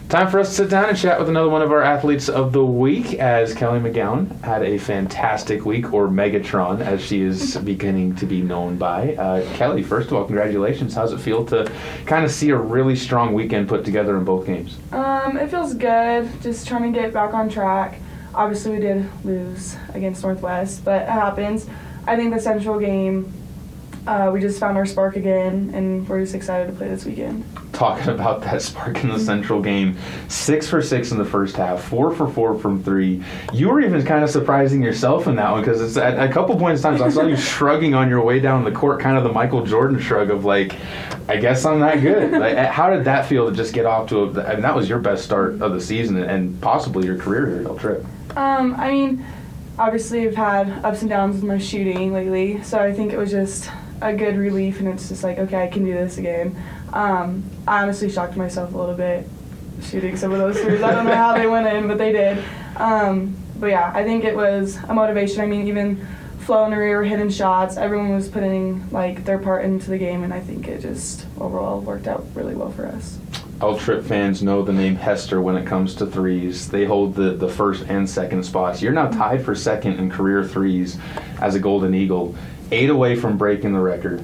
Time for us to sit down and chat with another one of our athletes of the week, as Kelly Megown had a fantastic week, or Megatron, as she is beginning to be known by. Kelly, first of all, congratulations. How's it feel to kind of see a really strong weekend put together in both games? It feels good, just trying to get back on track. Obviously, we did lose against Northwest, but it happens. I think the Central game, we just found our spark again, and we're just excited to play this weekend. Talking about that spark in the Central game, 6 for 6 in the first half, 4 for 4 from 3. You were even kind of surprising yourself in that one, because it's at a couple points in times I saw you shrugging on your way down the court, kind of the Michael Jordan shrug of like, I guess I'm that good. Like, how did that feel to just get off to I mean, that was your best start of the season and possibly your career here at El Trip? I mean, obviously I've had ups and downs with my shooting lately, so I think it was just a good relief, and it's just like, okay, I can do this again. I honestly shocked myself a little bit shooting some of those threes. I don't know how they went in, but they did. But yeah, I think it was a motivation. I mean, even Flo and Maria were hitting shots. Everyone was putting like their part into the game, and I think it just overall worked out really well for us. El Trip fans know the name Hester when it comes to threes. They hold the first and second spots. You're now tied for second in career threes as a Golden Eagle, 8 away from breaking the record,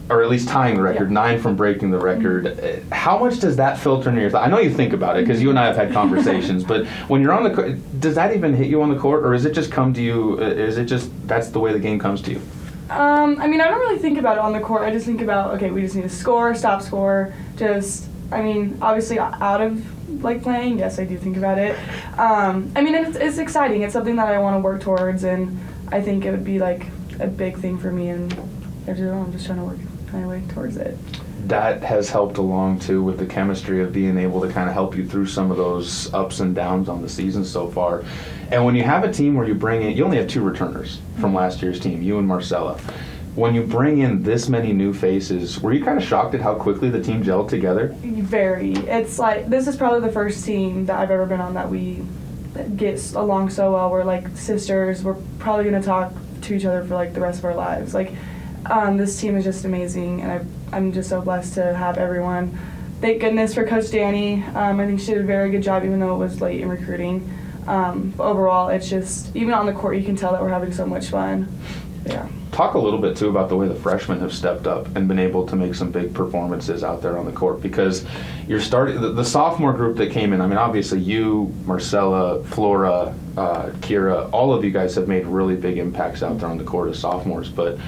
or at least tying the record, 9 from breaking the record. Mm-hmm. How much does that filter into your thought? I know you think about it because you and I have had conversations, but when you're on the court, does that even hit you on the court, or is it just come to you, is it just that's the way the game comes to you? I mean, I don't really think about it on the court. I just think about, okay, we just need to score, stop score, just, I mean, obviously out of like playing, yes, I do think about it. I mean, it's exciting. It's something that I want to work towards, and I think it would be like a big thing for me, and I'm just trying to work my way towards it. That has helped along too with the chemistry of being able to kind of help you through some of those ups and downs on the season so far. And when you have a team where you bring in, you only have 2 returners from last year's team, you and Marcella. When you bring in this many new faces, were you kind of shocked at how quickly the team gelled together? Very. It's like, this is probably the first team that I've ever been on that we get along so well. We're like sisters. We're probably going to talk to each other for like the rest of our lives. Like, this team is just amazing, and I'm just so blessed to have everyone. Thank goodness for Coach Danny. I think she did a very good job, even though it was late in recruiting. But overall, it's just, even on the court, you can tell that we're having so much fun. Yeah. Talk a little bit, too, about the way the freshmen have stepped up and been able to make some big performances out there on the court, because you're starting the sophomore group that came in. I mean, obviously you, Marcella, Flora, Kira, all of you guys have made really big impacts out there on the court as sophomores, but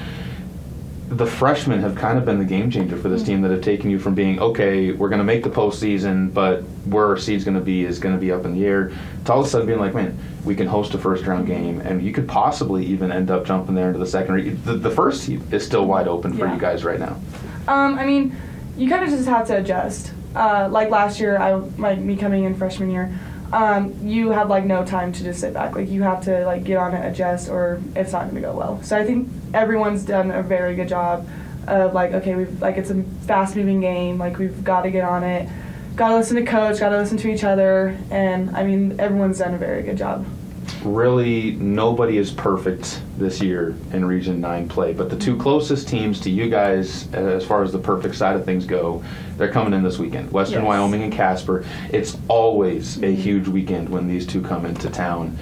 the freshmen have kind of been the game changer for this team that have taken you from being, okay, we're going to make the postseason, but where our seed's going to be is going to be up in the air, to all of a sudden being like, man, we can host a first-round game, and you could possibly even end up jumping there into the second. The first seed is still wide open for you guys right now. I mean, you kind of just have to adjust. Like last year, me coming in freshman year, you have like no time to just sit back. Like, you have to like get on it, adjust, or it's not going to go well. So I think everyone's done a very good job of like, okay, it's a fast-moving game. Like, we've got to get on it. Got to listen to coach. Got to listen to each other. And I mean, everyone's done a very good job. Really, nobody is perfect this year in Region 9 play, but the 2 closest teams to you guys, as far as the perfect side of things go, they're coming in this weekend. Western Wyoming and Casper. It's always a huge weekend when these 2 come into town.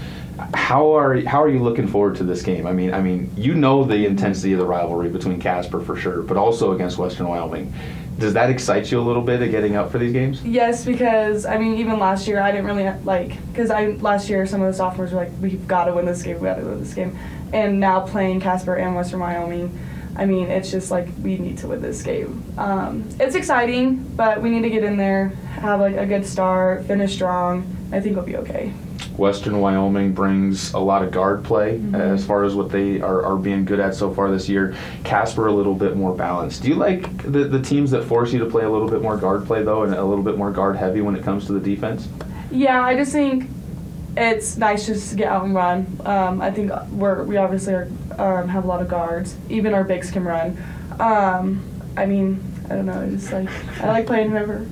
How are you looking forward to this game? I mean, you know the intensity of the rivalry between Casper for sure, but also against Western Wyoming. Does that excite you a little bit of getting up for these games? Yes, because, I mean, even last year, I didn't really, last year some of the sophomores were like, we've got to win this game, And now playing Casper and Western Wyoming, I mean, it's just like, we need to win this game. It's exciting, but we need to get in there, have like a good start, finish strong. I think we'll be okay. Western Wyoming brings a lot of guard play as far as what they are being good at so far this year. Casper a little bit more balanced. Do you like the teams that force you to play a little bit more guard play, though, and a little bit more guard heavy when it comes to the defense? Yeah, I just think it's nice just to get out and run. I think we obviously have a lot of guards. Even our bigs can run. I mean, I don't know. I like playing whoever.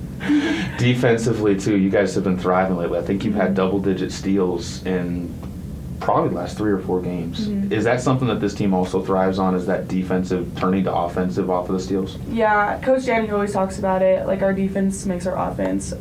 Defensively, too, you guys have been thriving lately. I think you've had double-digit steals in probably the last 3 or 4 games. Is that something that this team also thrives on, is that defensive turning to offensive off of the steals? Yeah, Coach Danny always talks about it. Like, our defense makes our offense.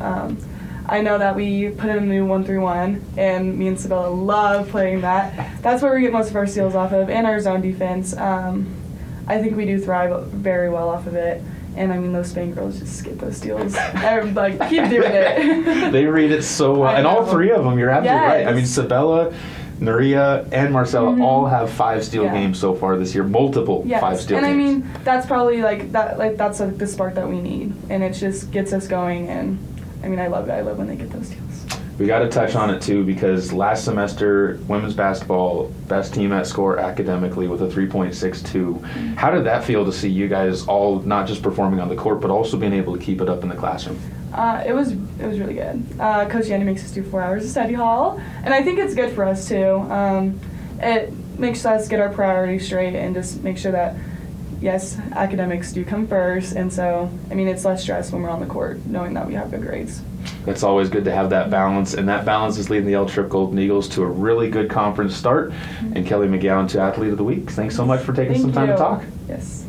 I know that we put in a new 1-3-1, and me and Sabella love playing that. That's where we get most of our steals off of, and our zone defense. I think we do thrive very well off of it. And I mean, those Spain girls just get those steals. Like, keep doing it. They read it so well. And all three of them, you're absolutely right. I mean, Sabella, Nuria, and Marcella all have 5 steal games so far this year. Multiple 5 steal games. And I mean, that's probably that's the spark that we need. And it just gets us going. And I mean, I love it. I love when they get those steals. We got to touch on it too, because last semester, women's basketball, best team at score academically with a 3.62. How did that feel to see you guys all not just performing on the court, but also being able to keep it up in the classroom? It was really good. Coach Yanni makes us do 4 hours of study hall, and I think it's good for us too. It makes us get our priorities straight and just make sure that, yes, academics do come first, and so, I mean, it's less stress when we're on the court knowing that we have good grades. It's always good to have that balance, and that balance is leading the L Trip Golden Eagles to a really good conference start, and Kelly Megown to Athlete of the Week. Thanks so much for taking some time to talk. Yes.